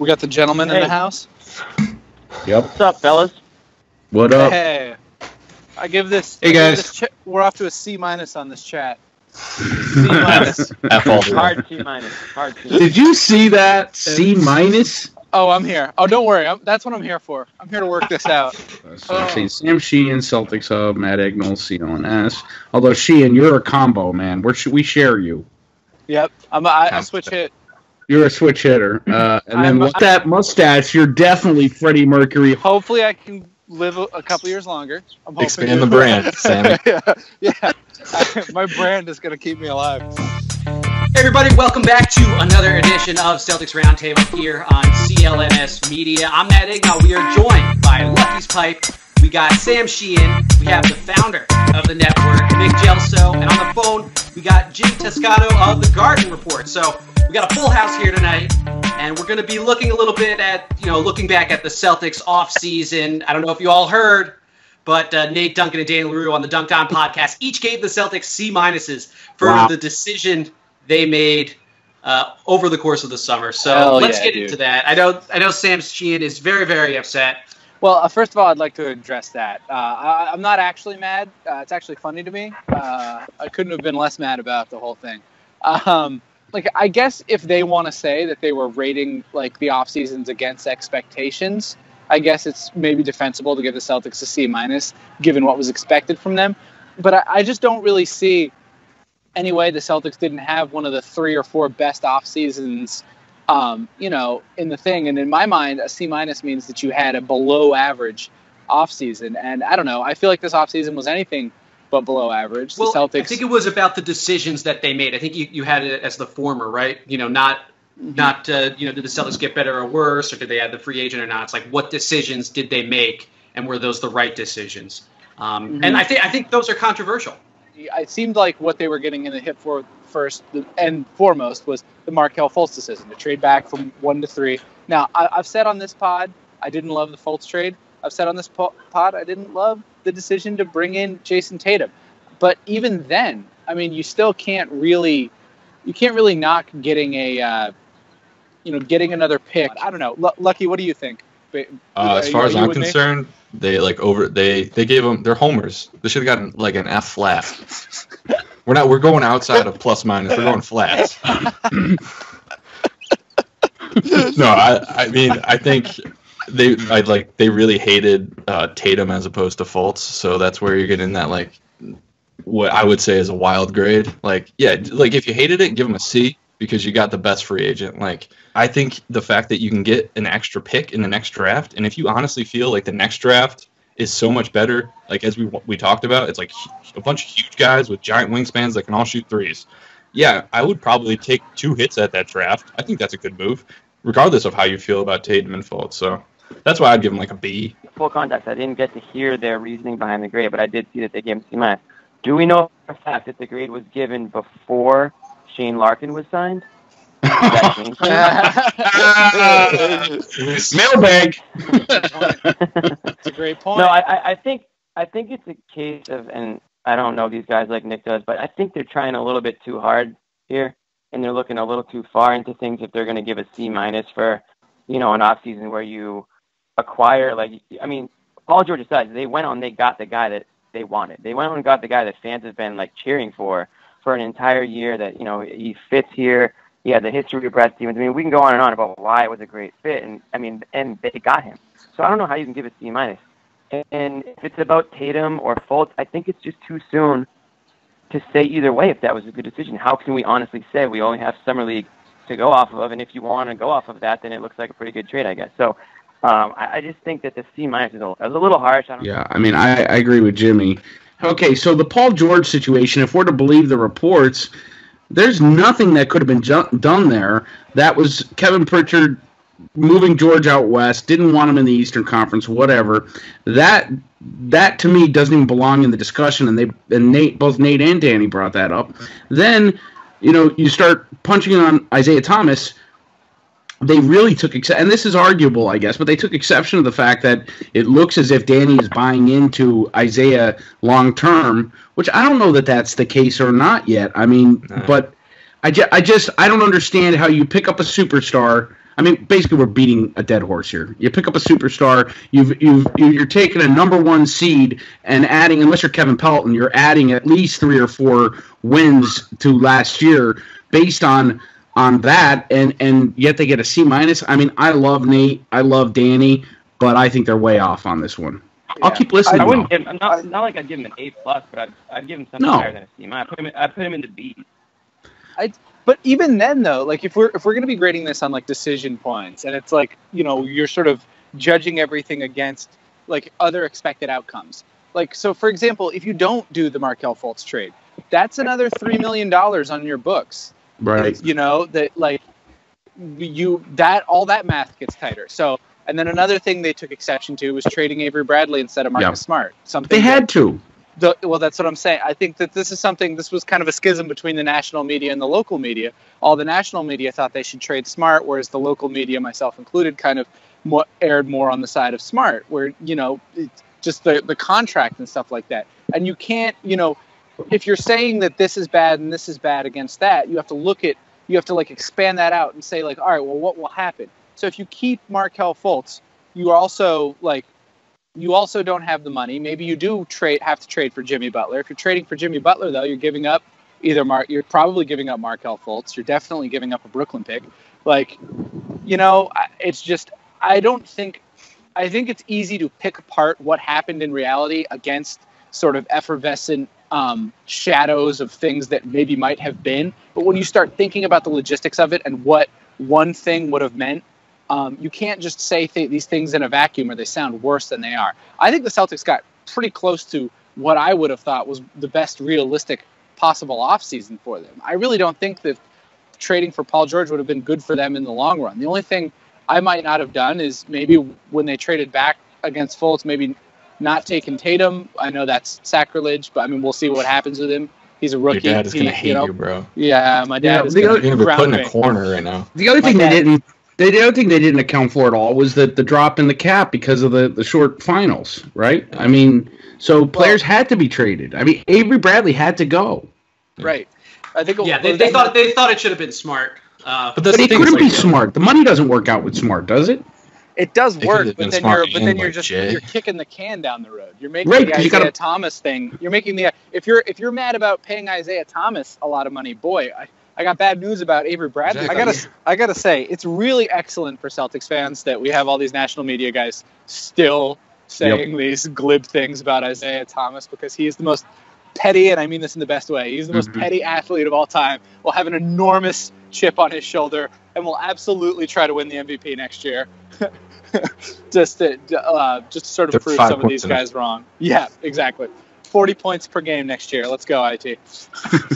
We got the gentleman in the house. Yep. What's up, fellas? What up? Hey. I give this. Hey, guys. We're off to a C- on this chat. C-. Hard C-. Hard C-. Did you see that? C-? Oh, I'm here. Oh, don't worry. That's what I'm here for. I'm here to work this out. So Sam Sheehan, Celtics Hub, Matt Ignal, CLNS. Although Sheehan, you're a combo, man. We share you. Yep. I'm a switch hit. You're a switch hitter. And then with that mustache, you're definitely Freddie Mercury. Hopefully I can live a couple years longer. I'm hoping Expand the brand, Sammy. yeah. My brand is going to keep me alive. Hey everybody, welcome back to another edition of Celtics Roundtable here on CLNS Media. I'm Matt Ignal. We are joined by Lucky's Pipe. We got Sam Sheehan. We have the founder of the network, Nick Gelso. And on the phone, we got Jimmy Toscano of the Garden Report. So we got a full house here tonight. And we're going to be looking a little bit at, looking back at the Celtics offseason. I don't know if you all heard, but Nate Duncan and Daniel LaRue on the Dunc'd On podcast each gave the Celtics C- for the decision they made over the course of the summer. So let's get into that. I know Sam Sheehan is very, very upset. Well, first of all, I'd like to address that. I'm not actually mad. It's actually funny to me. I couldn't have been less mad about the whole thing. I guess if they want to say that they were rating the off seasons against expectations, I guess it's maybe defensible to give the Celtics a C-, given what was expected from them. But I just don't really see any way the Celtics didn't have one of the 3 or 4 best off seasons, in the thing. And in my mind, a C- means that you had a below average off season. And I don't know. I feel like this off season was anything but below average. Well, the Celtics, I think it was about the decisions that they made. I think you had it as the former, right? Not did the Celtics get better or worse, or did they add the free agent or not? It's like, what decisions did they make, and were those the right decisions? And I think those are controversial. It seemed like what they were getting in the hip for first and foremost was the Markelle Fultz decision to trade back from 1 to 3. Now, I've said on this pod, I didn't love the Fultz trade. I've said on this pod, I didn't love the decision to bring in Jayson Tatum. But even then, I mean, you still can't really knock getting getting another pick. I don't know. Lucky, what do you think? As far as I'm concerned, they gave them, they're homers. They should have gotten an F flat. We're going outside of plus minus. We're going flats. No, I mean, I think they really hated Tatum as opposed to Fultz, so that's where you're getting that what I would say is a wild grade. If you hated it, give him a C because you got the best free agent. I think the fact that you can get an extra pick in the next draft, and if you honestly feel like the next draft is so much better, as we talked about, it's a bunch of huge guys with giant wingspans that can all shoot threes. Yeah, I would probably take 2 hits at that draft. I think that's a good move, regardless of how you feel about Tatum and Fultz. So that's why I'd give him a B. Full context, I didn't get to hear their reasoning behind the grade, but I did see that they gave him C-. Do we know for a fact that the grade was given before Shane Larkin was signed? Mailbag. That's a great point. No, I think it's a case of, and I don't know these guys like Nick does, but I think they're trying a little bit too hard here, and they're looking a little too far into things if they're going to give a C- for, an off season where you acquire, Paul George aside, they went on, they got the guy that they wanted. They went on and got the guy that fans have been cheering for an entire year, that, he fits here. He had the history of Brad Stevens. I mean, we can go on and on about why it was a great fit, and they got him. So I don't know how you can give it C-. And if it's about Tatum or Fultz, I think it's just too soon to say either way if that was a good decision. How can we honestly say we only have Summer League to go off of, and if you want to go off of that, then it looks like a pretty good trade, I guess. So I just think that the C- is a little harsh. I agree with Jimmy. Okay, so the Paul George situation, if we're to believe the reports, there's nothing that could have been done there. That was Kevin Pritchard moving George out west, didn't want him in the Eastern Conference, whatever. That to me doesn't even belong in the discussion, and both Nate and Danny brought that up. Then, you start punching on Isaiah Thomas. They really took and this is arguable, I guess, but they took exception to the fact that it looks as if Danny is buying into Isaiah long term, which I don't know that that's the case or not yet. I mean, but I don't understand how you pick up a superstar I mean, basically, we're beating a dead horse here. You pick up a superstar, you're taking a number 1 seed and adding, unless you're Kevin Pelton, you're adding at least 3 or 4 wins to last year based on that, and yet they get a C-. I mean, I love Nate, I love Danny, but I think they're way off on this one. Yeah. I'll keep listening. I wouldn't give, not like I'd give him an A+, but I'd give him something higher than a C-. I put him in the B. But even then, though, like if we're going to be grading this on like decision points, and it's like, you know, you're sort of judging everything against like other expected outcomes. Like, so for example, if you don't do the Markelle Fultz trade, that's another $3 million on your books. Right. You know, that like all that math gets tighter. So, and then another thing they took exception to was trading Avery Bradley instead of Marcus Smart. Something they had to. Well, that's what I'm saying. I think that this was kind of a schism between the national media and the local media. All the national media thought they should trade Smart, whereas the local media, myself included, kind of aired more on the side of Smart, where, you know, just the contract and stuff like that. And you can't, you know, if you're saying that this is bad and this is bad against that, you have to like expand that out and say like, all right, well, what will happen? So if you keep Markelle Fultz, you also don't have the money. Maybe you do have to trade for Jimmy Butler. If you're trading for Jimmy Butler, though, you're giving up you're probably giving up Markelle Fultz. You're definitely giving up a Brooklyn pick. Like, you know, it's just, I think it's easy to pick apart what happened in reality against sort of effervescent shadows of things that maybe might have been. But when you start thinking about the logistics of it and what one thing would have meant, you can't just say these things in a vacuum or they sound worse than they are. I think the Celtics got pretty close to what I would have thought was the best realistic possible offseason for them. I really don't think that trading for Paul George would have been good for them in the long run. The only thing I might not have done is maybe when they traded back against Fultz, maybe not taking Tatum. I know that's sacrilege, but I mean, we'll see what happens with him. He's a rookie. Your dad is going to hate you, bro. Yeah, my dad is going to be put in a corner right now. The other thing the other thing they didn't account for at all was the drop in the cap because of the short finals, right? I mean, so players had to be traded. I mean, Avery Bradley had to go. Right. I think. Yeah, they thought it should have been Smart. But it couldn't be Smart. The money doesn't work out with Smart, does it? It does work, but then you're kicking the can down the road. You're making the Isaiah Thomas thing. You're making if you're mad about paying Isaiah Thomas a lot of money, boy, I got bad news about Avery Bradley. Exactly. I gotta say, it's really excellent for Celtics fans that we have all these national media guys still saying these glib things about Isaiah Thomas, because he is the most petty, and I mean this in the best way, he's the most petty athlete of all time, will have an enormous chip on his shoulder, and will absolutely try to win the MVP next year. just to sort of prove some of these guys wrong. Yeah, exactly. 40 points per game next year. Let's go, IT.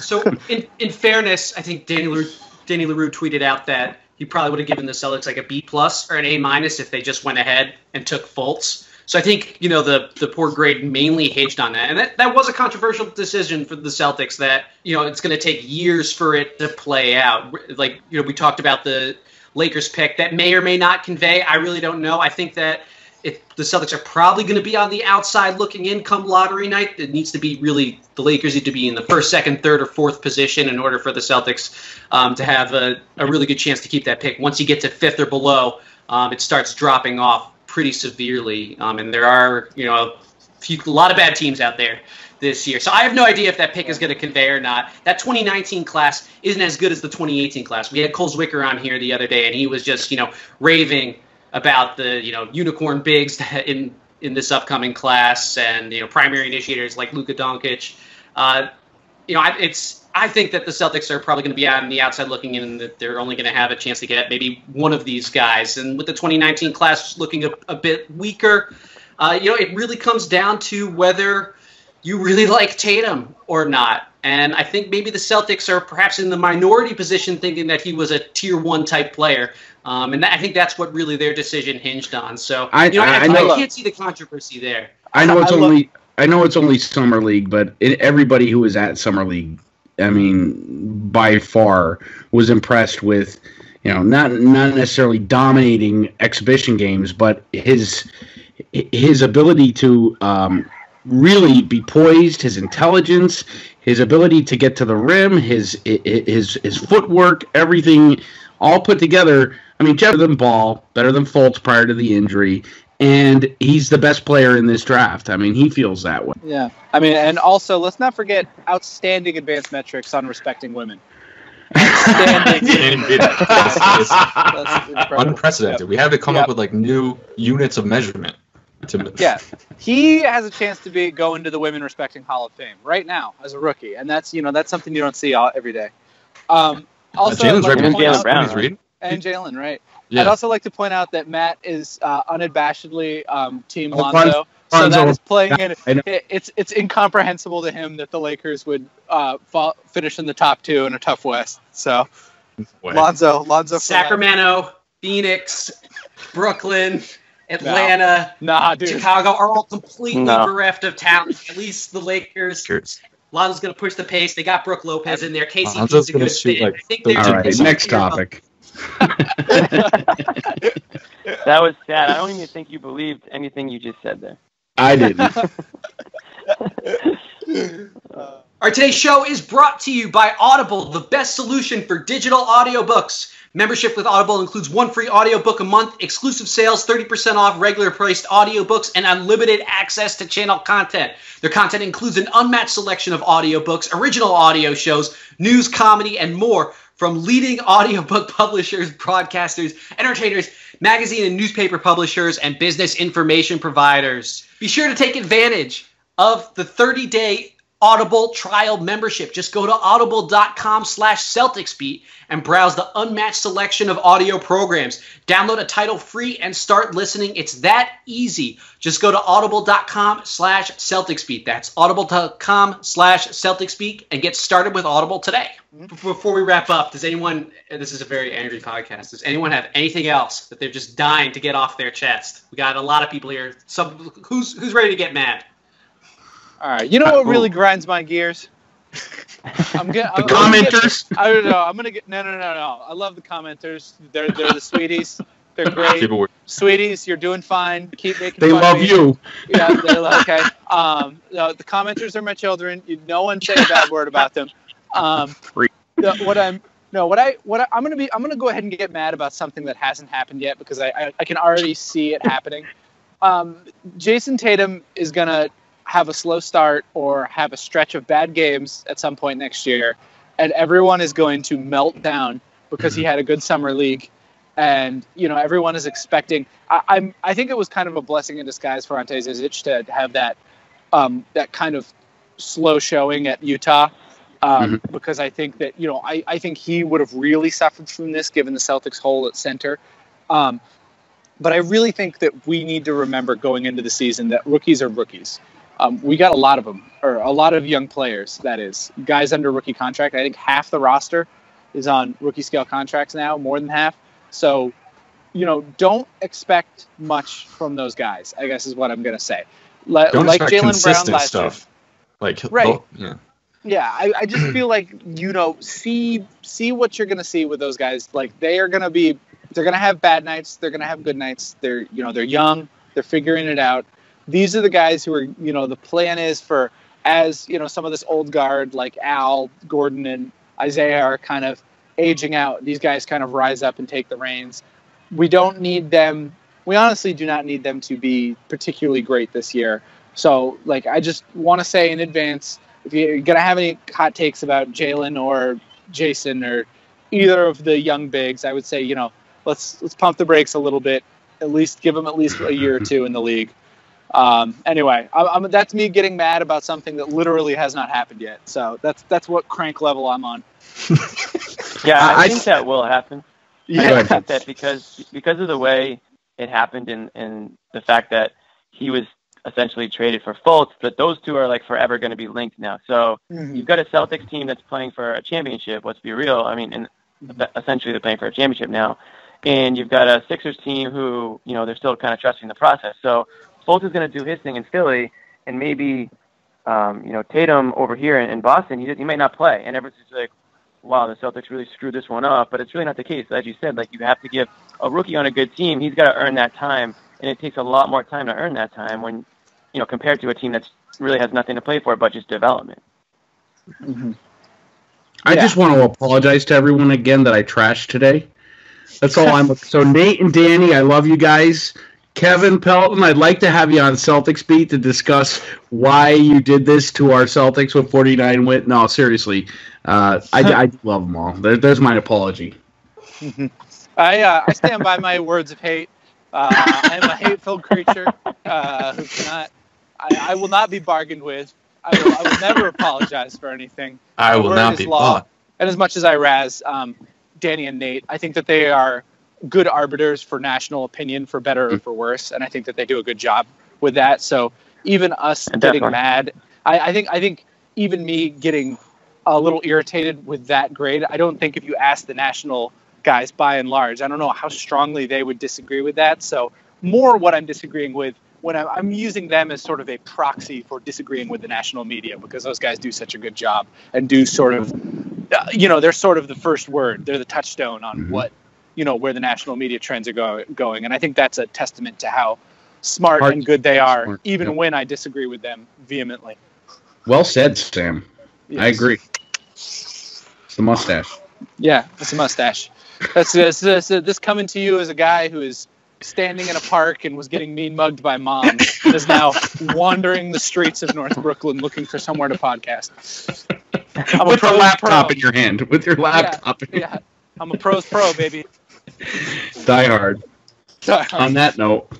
So, in fairness, I think Danny LaRue tweeted out that he probably would have given the Celtics like a B+ or an A- if they just went ahead and took Fultz. So I think, you know, the poor grade mainly hinged on that. And that was a controversial decision for the Celtics that, you know, it's going to take years for it to play out. Like, you know, we talked about the Lakers pick that may or may not convey. I really don't know. I think that the Celtics are probably going to be on the outside looking in come lottery night. It needs to be really, the Lakers need to be in the first, second, third, or fourth position in order for the Celtics to have a really good chance to keep that pick. Once you get to fifth or below, it starts dropping off pretty severely. And there are, you know, a lot of bad teams out there this year. So I have no idea if that pick is going to convey or not. That 2019 class isn't as good as the 2018 class. We had Cole Zwicker on here the other day, and he was just, you know, raving about the, you know, unicorn bigs in this upcoming class, and, you know, primary initiators like Luka Doncic. You know, I think that the Celtics are probably going to be on the outside looking in, and that they're only going to have a chance to get maybe one of these guys. And with the 2019 class looking a bit weaker, you know, it really comes down to whether you really like Tatum or not. And I think maybe the Celtics are perhaps in the minority position thinking that he was a tier 1 type player. And I think that's what really their decision hinged on. So I can't see the controversy there. I know it's only summer league, but everybody who was at summer league, I mean, by far was impressed with, you know, not necessarily dominating exhibition games, but his ability to really be poised, his intelligence, his ability to get to the rim, his footwork, everything all put together. I mean, better than Ball, better than Fultz prior to the injury, and he's the best player in this draft. I mean, he feels that way. Yeah. I mean, and also, let's not forget outstanding advanced metrics on respecting women. Outstanding. That's unprecedented. Yep. We have to come up with like new units of measurement. Yeah, he has a chance to go into the Women Respecting Hall of Fame right now as a rookie, and that's something you don't see every day. Also, Jalen's right behind Jaylen Brown, right? And Jaylen, right? Yeah. I'd also like to point out that Matt is unabashedly Team Lonzo. So that is playing in. It's incomprehensible to him that the Lakers would finish in the top 2 in a tough West. So Lonzo, Sacramento, Phoenix, Brooklyn, Atlanta, Chicago are all completely bereft of talent. At least the Lakers. Lonzo's going to push the pace. They got Brooke Lopez in there. KCP's a good fit. All right, next topic. That was sad. I don't even think you believed anything you just said there. I didn't. All right, today's show is brought to you by Audible, the best solution for digital audiobooks. Membership with Audible includes 1 free audiobook a month, exclusive sales, 30% off regular priced audiobooks, and unlimited access to channel content. Their content includes an unmatched selection of audiobooks, original audio shows, news, comedy, and more from leading audiobook publishers, broadcasters, entertainers, magazine and newspaper publishers, and business information providers. Be sure to take advantage of the 30-day Audible trial membership. Just go to audible.com/CelticsBeat and browse the unmatched selection of audio programs. Download a title free and start listening. It's that easy. Just go to audible.com/CelticsBeat. That's audible.com/CelticsBeat and get started with Audible today. Before we wrap up, does anyone, this is a very angry podcast, does anyone have anything else that they're just dying to get off their chest? We got a lot of people here. Who's ready to get mad? All right, you know what really grinds my gears? The commenters. I don't know. I'm gonna get no. I love the commenters. They're the sweeties. They're great. Sweeties, you're doing fine. Keep making. They love you. Yeah, they're okay. The commenters are my children. No one say a bad word about them. I'm gonna go ahead and get mad about something that hasn't happened yet because I can already see it happening. Jayson Tatum is gonna have a slow start or have a stretch of bad games at some point next year, and everyone is going to melt down because he had a good summer league, and everyone is expecting. I think it was kind of a blessing in disguise for Ante Zizic to have that kind of slow showing at Utah, because I think that I think he would have really suffered from this given the Celtics hole at center. But I really think that we need to remember going into the season that rookies are rookies. We got a lot of them, or a lot of young players, that is. Guys under rookie contract. I think half the roster is on rookie scale contracts now, more than half. So, don't expect much from those guys, I guess is what I'm going to say. Don't like expect Jaylen consistent Brown last stuff. year. Right. Yeah, I just feel like, see what you're going to see with those guys. Like, they're going to have bad nights. They're going to have good nights. They're young. They're figuring it out. These are the guys who are, the plan is for, as, some of this old guard like Al, Gordon, and Isaiah are kind of aging out. These guys kind of rise up and take the reins. We don't need them. We honestly do not need them to be particularly great this year. So, I just want to say in advance, if you're going to have any hot takes about Jaylen or Jayson or either of the young bigs, I would say, let's pump the brakes a little bit. At least give them at least a year or two in the league. Anyway, that's me getting mad about something that literally has not happened yet. So that's what crank level I'm on. Yeah, I think that will happen. Yeah, I think that because of the way it happened and the fact that he was essentially traded for Fultz, but those two are forever going to be linked now. So you've got a Celtics team that's playing for a championship. Let's be real. I mean, and essentially they're playing for a championship now. And you've got a Sixers team who, they're still kind of trusting the process. So Fultz is going to do his thing in Philly, and maybe, Tatum over here in Boston, he might not play. And everyone's like, wow, the Celtics really screwed this one up. But it's really not the case. As you said, you have to give a rookie on a good team, he's got to earn that time. And it takes a lot more time to earn that time when, compared to a team that really has nothing to play for but just development. I just want to apologize to everyone again that I trashed today. That's all I'm. So Nate and Danny, I love you guys. Kevin Pelton, I'd like to have you on Celtics Beat to discuss why you did this to our Celtics with 49 win. No, seriously, I love them all. There's my apology. I stand by my words of hate. I'm a hate-filled creature who cannot. I will not be bargained with. I will never apologize for anything. I will not be bought. And as much as I razz Danny and Nate, I think that they are good arbiters for national opinion, for better or for worse, and I think that they do a good job with that. So even us getting mad, I think even me getting a little irritated with that grade, I don't think if you ask the national guys by and large, I don't know how strongly they would disagree with that. So more what I'm disagreeing with when I'm using them as sort of a proxy for disagreeing with the national media, because those guys do such a good job and do sort of, they're sort of the first word. They're the touchstone on what, where the national media trends are going. And I think that's a testament to how smart and good they are, even when I disagree with them vehemently. Well said, Sam. Yes. I agree. It's the mustache. Yeah, it's a mustache. This coming to you as a guy who is standing in a park and was getting mean mugged by mom and is now wandering the streets of North Brooklyn looking for somewhere to podcast. With a laptop in your hand. With your laptop in your hand. I'm a pro's pro, baby. Die hard. On that note.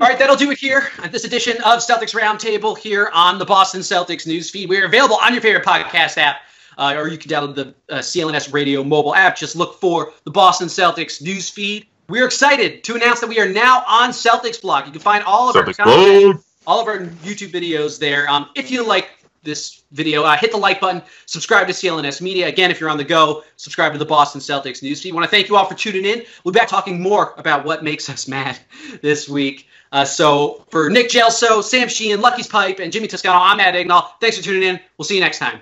All right, that'll do it here on this edition of Celtics Roundtable here on the Boston Celtics newsfeed. We're available on your favorite podcast app, or you can download the CLNS Radio mobile app. Just look for the Boston Celtics newsfeed. We're excited to announce that we are now on Celtics Blog. You can find all of our content, all of our YouTube videos there. If you like this video, hit the like button, subscribe to CLNS Media. Again, if you're on the go, subscribe to the Boston Celtics newsfeed. I want to thank you all for tuning in. We'll be back talking more about what makes us mad this week. So for Nick Gelso, Sam Sheehan, Lucky's Pipe, and Jimmy Toscano, I'm Matt Ignal. Thanks for tuning in. We'll see you next time.